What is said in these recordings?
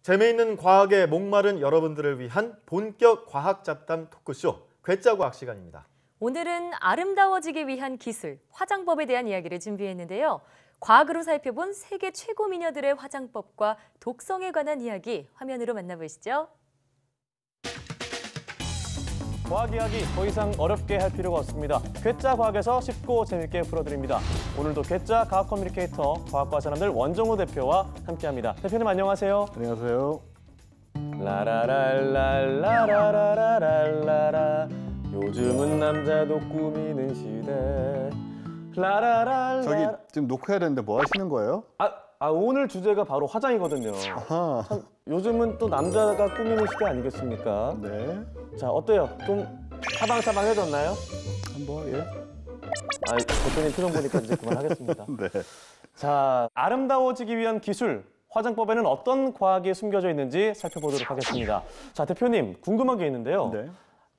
재미있는 과학에 목마른 여러분들을 위한 본격 과학 잡담 토크쇼 괴짜과학 시간입니다. 오늘은 아름다워지기 위한 기술, 화장법에 대한 이야기를 준비했는데요. 과학으로 살펴본 세계 최고 미녀들의 화장법과 독성에 관한 이야기 화면으로 만나보시죠. 과학 이야기 더 이상 어렵게 할 필요가 없습니다. 괴짜 과학에서 쉽고 재밌게 풀어드립니다. 오늘도 괴짜 과학 커뮤니케이터 과학과 사람들 원정우 대표와 함께합니다. 대표님 안녕하세요. 안녕하세요. 라라랄랄라라라라라라 요즘은 남자도 꾸미는 시대. 라라랄라. 저기 지금 녹화해야 되는데 뭐 하시는 거예요? 오늘 주제가 바로 화장이거든요. 아하. 참, 요즘은 또 남자가 꾸미는 시대 아니겠습니까? 네. 자, 어때요? 좀 사방사방해졌나요? 한번 예. 대표님 표정 보니까 이제 그만하겠습니다. 네. 자, 아름다워지기 위한 기술, 화장법에는 어떤 과학이 숨겨져 있는지 살펴보도록 하겠습니다. 자, 대표님 궁금한 게 있는데요. 네.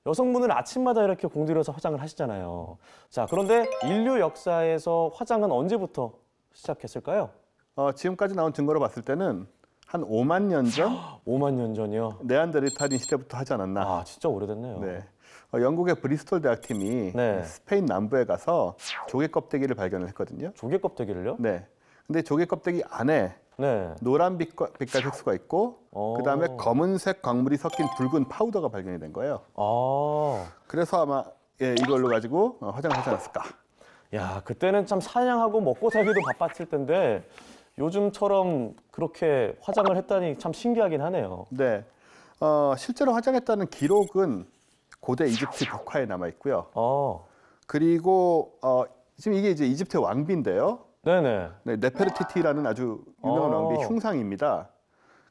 여성분은 아침마다 이렇게 공들여서 화장을 하시잖아요. 자, 그런데 인류 역사에서 화장은 언제부터 시작했을까요? 지금까지 나온 증거로 봤을 때는 한 5만 년 전? 5만 년 전이요? 네안데르탈인 시대부터 하지 않았나? 아, 진짜 오래됐네요. 네. 영국의 브리스톨 대학팀이 네. 스페인 남부에 가서 조개 껍데기를 발견을 했거든요. 조개 껍데기를요? 네. 근데 조개 껍데기 안에 네. 노란 빛깔 색소가 있고 그다음에 검은색 광물이 섞인 붉은 파우더가 발견이 된 거예요. 그래서 아마 이걸로 가지고 화장을 하지 않았을까. 야, 그때는 참 사냥하고 먹고 살기도 바빴을 텐데 요즘처럼 그렇게 화장을 했다니 참 신기하긴 하네요. 네. 실제로 화장했다는 기록은 고대 이집트 벽화에 남아 있고요. 그리고 지금 이게 이제 이집트 왕비인데요. 네네. 네, 네페르티티라는 아주 유명한 왕비의 흉상입니다.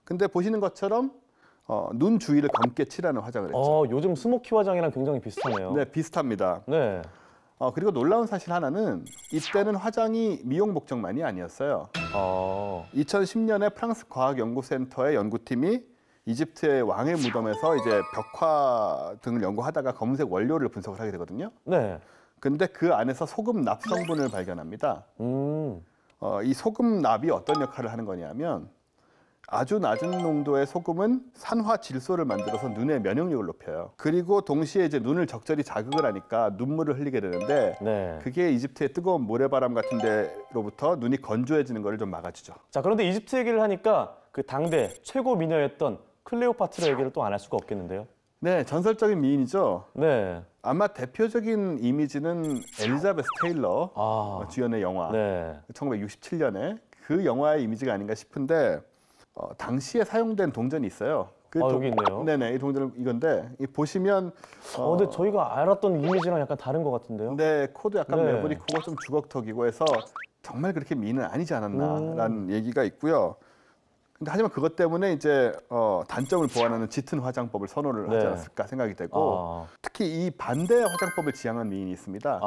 근데 보시는 것처럼 눈 주위를 검게 칠하는 화장을 했죠. 요즘 스모키 화장이랑 굉장히 비슷하네요. 네, 비슷합니다. 네. 그리고 놀라운 사실 하나는 이때는 화장이 미용 목적만이 아니었어요. 2010년에 프랑스 과학연구센터의 연구팀이 이집트의 왕의 무덤에서 이제 벽화 등을 연구하다가 검은색 원료를 분석을 하게 되거든요. 네. 근데 그 안에서 소금 납 성분을 발견합니다. 이 소금 납이 어떤 역할을 하는 거냐면 아주 낮은 농도의 소금은 산화 질소를 만들어서 눈의 면역력을 높여요. 그리고 동시에 이제 눈을 적절히 자극을 하니까 눈물을 흘리게 되는데 네. 그게 이집트의 뜨거운 모래바람 같은 데로부터 눈이 건조해지는 것을 좀 막아주죠. 자, 그런데 이집트 얘기를 하니까 그 당대 최고 미녀였던 클레오파트라 얘기를 또 안 할 수가 없겠는데요. 네, 전설적인 미인이죠. 네. 아마 대표적인 이미지는 엘리자베스 테일러 주연의 영화 네. 1967년에 그 영화의 이미지가 아닌가 싶은데 당시에 사용된 동전이 있어요. 여기 있네요. 네네, 이 동전은 이건데 보시면 근데 저희가 알았던 이미지랑 약간 다른 것 같은데요. 네, 코도 약간 네. 매부리코가 좀 주걱턱이고 해서 정말 그렇게 미인은 아니지 않았나라는 얘기가 있고요. 근데 하지만 그것 때문에 이제 단점을 보완하는 짙은 화장법을 선호를 하지 않았을까 생각이 되고 특히 이 반대 화장법을 지향한 미인이 있습니다.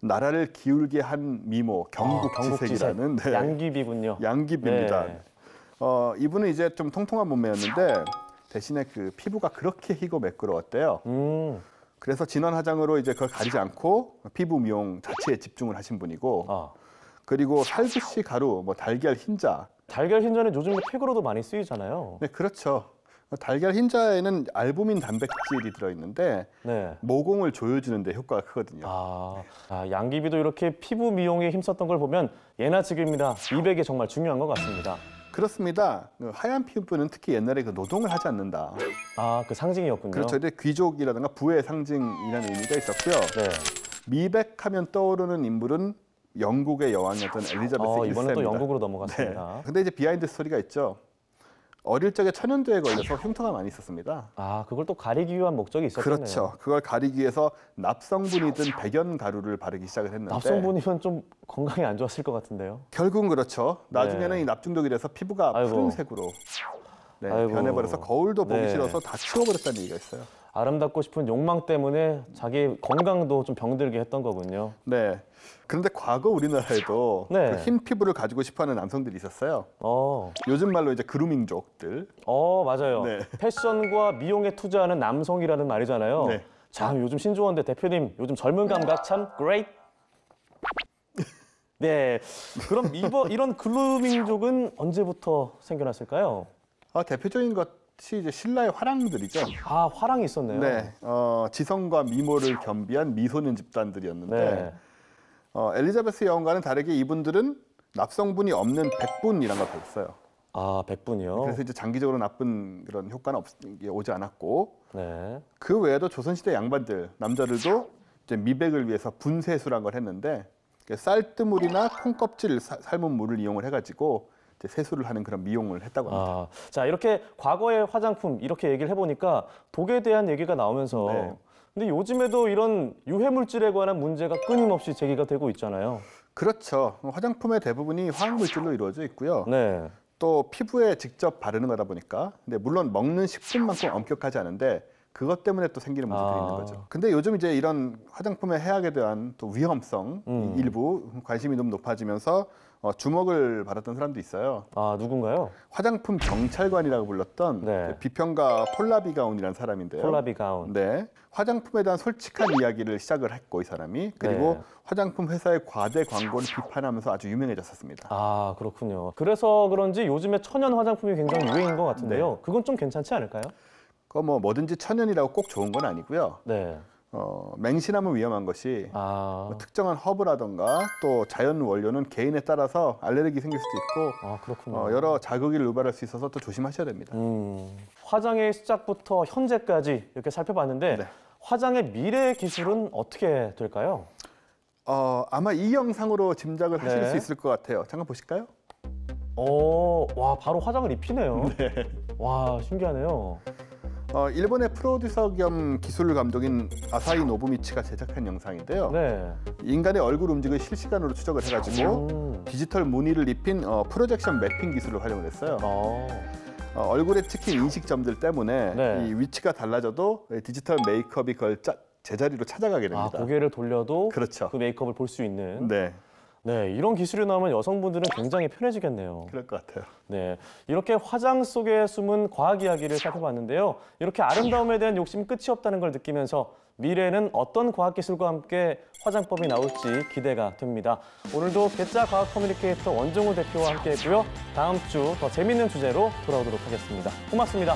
나라를 기울게 한 미모 경국지색이라는 네. 양귀비군요. 양귀비입니다. 네. 이분은 이제 좀 통통한 몸매였는데 대신에 그 피부가 그렇게 희고 매끄러웠대요. 그래서 진한 화장으로 이제 그걸 가리지 않고 피부 미용 자체에 집중을 하신 분이고 그리고 살구씨 가루, 달걀 흰자. 달걀 흰자는 요즘 팩으로도 많이 쓰이잖아요. 네, 그렇죠. 달걀 흰자에는 알부민 단백질이 들어있는데 네. 모공을 조여주는 데 효과가 크거든요. 양귀비도 이렇게 피부 미용에 힘썼던 걸 보면 예나 지금이나 미백이 정말 중요한 것 같습니다. 그렇습니다. 하얀 피부는 특히 옛날에 노동을 하지 않는다. 그 상징이었군요. 그렇죠. 근데 귀족이라든가 부의 상징이라는 의미가 있었고요. 네. 미백하면 떠오르는 인물은 영국의 여왕이었던 엘리자베스 1세입니다. 이번엔 또 영국으로 넘어갔습니다. 네. 근데 이제 비하인드 스토리가 있죠. 어릴 적에 천연두에 걸려서 흉터가 많이 있었습니다. 그걸 또 가리기 위한 목적이 있었겠네요. 그렇죠. 그걸 가리기 위해서 납성분이 든 백연 가루를 바르기 시작을 했는데 납성분이면 좀 건강에 안 좋았을 것 같은데요. 결국은 그렇죠. 나중에는 이 납중독이 돼서 피부가 푸른색으로 변해버려서 거울도 보기 싫어서 다 치워버렸다는 얘기가 있어요. 아름답고 싶은 욕망 때문에 자기 건강도 좀 병들게 했던 거군요. 네. 그런데 과거 우리나라에도 그 흰 피부를 가지고 싶어하는 남성들이 있었어요. 요즘 말로 이제 그루밍족들. 맞아요. 네. 패션과 미용에 투자하는 남성이라는 말이잖아요. 네. 참 요즘 신조어인데 대표님 요즘 젊은 감각 참 great. 네. 그럼 이런 그루밍족은 언제부터 생겨났을까요? 대표적인 것이 이제 신라의 화랑들이죠. 아, 화랑이 있었네요. 네, 지성과 미모를 겸비한 미소년 집단들이었는데 네. 엘리자베스 여왕과는 다르게 이분들은 납성분이 없는 백분이라는 걸 받았어요. 아, 100분이요? 그래서 이제 장기적으로 나쁜 그런 효과는 오지 않았고 네. 그 외에도 조선시대 양반들, 남자들도 이제 미백을 위해서 분세수란 걸 했는데 쌀뜨물이나 콩껍질 삶은 물을 이용을 해가지고 이제 세수를 하는 그런 미용을 했다고 합니다. 아, 자, 이렇게 과거의 화장품 이렇게 얘기를 해보니까 독에 대한 얘기가 나오면서 네. 근데 요즘에도 이런 유해 물질에 관한 문제가 끊임없이 제기가 되고 있잖아요. 그렇죠. 화장품의 대부분이 화학물질로 이루어져 있고요. 네. 또 피부에 직접 바르는 거다 보니까 근데 물론 먹는 식품만큼 엄격하지 않은데 그것 때문에 또 생기는 문제들이 있는 거죠. 근데 요즘 이제 이런 화장품의 해악에 대한 또 위험성 일부 관심이 너무 높아지면서 주목을 받았던 사람도 있어요. 아, 누군가요? 화장품 경찰관이라고 불렀던 네. 비평가 폴라비가운이라는 사람인데요. 폴라비 가운. 네, 화장품에 대한 솔직한 이야기를 시작을 했고 이 사람이 그리고 네. 화장품 회사의 과대 광고를 비판하면서 아주 유명해졌었습니다. 아, 그렇군요. 그래서 그런지 요즘에 천연 화장품이 굉장히 유행인 것 같은데요. 그건 좀 괜찮지 않을까요? 뭐든지 천연이라고 꼭 좋은 건 아니고요. 네. 맹신하면 위험한 것이 아, 특정한 허브라던가 또 자연 원료는 개인에 따라서 알레르기 생길 수도 있고 아, 그렇군요. 여러 자극을 유발할 수 있어서 또 조심하셔야 됩니다. 화장의 시작부터 현재까지 이렇게 살펴봤는데 네. 화장의 미래 기술은 어떻게 될까요? 아마 이 영상으로 짐작을 하실 네. 수 있을 것 같아요. 잠깐 보실까요? 와, 바로 화장을 입히네요. 와, 신기하네요. 일본의 프로듀서 겸 기술 감독인 아사히 노부미치가 제작한 영상인데요. 네. 인간의 얼굴 움직임을 실시간으로 추적을 해가지고 디지털 무늬를 입힌 프로젝션 매핑 기술을 활용을 했어요. 얼굴에 찍힌 인식점들 때문에 네. 이 위치가 달라져도 디지털 메이크업이 그걸 제자리로 찾아가게 아, 됩니다. 고개를 돌려도 그렇죠. 그 메이크업을 볼 수 있는. 네, 네, 이런 기술이 나오면 여성분들은 굉장히 편해지겠네요. 그럴 것 같아요. 네, 이렇게 화장 속에 숨은 과학 이야기를 살펴봤는데요. 이렇게 아름다움에 대한 욕심 끝이 없다는 걸 느끼면서 미래에는 어떤 과학 기술과 함께 화장법이 나올지 기대가 됩니다. 오늘도 괴짜 과학 커뮤니케이터 원종우 대표와 함께했고요. 다음 주 더 재밌는 주제로 돌아오도록 하겠습니다. 고맙습니다.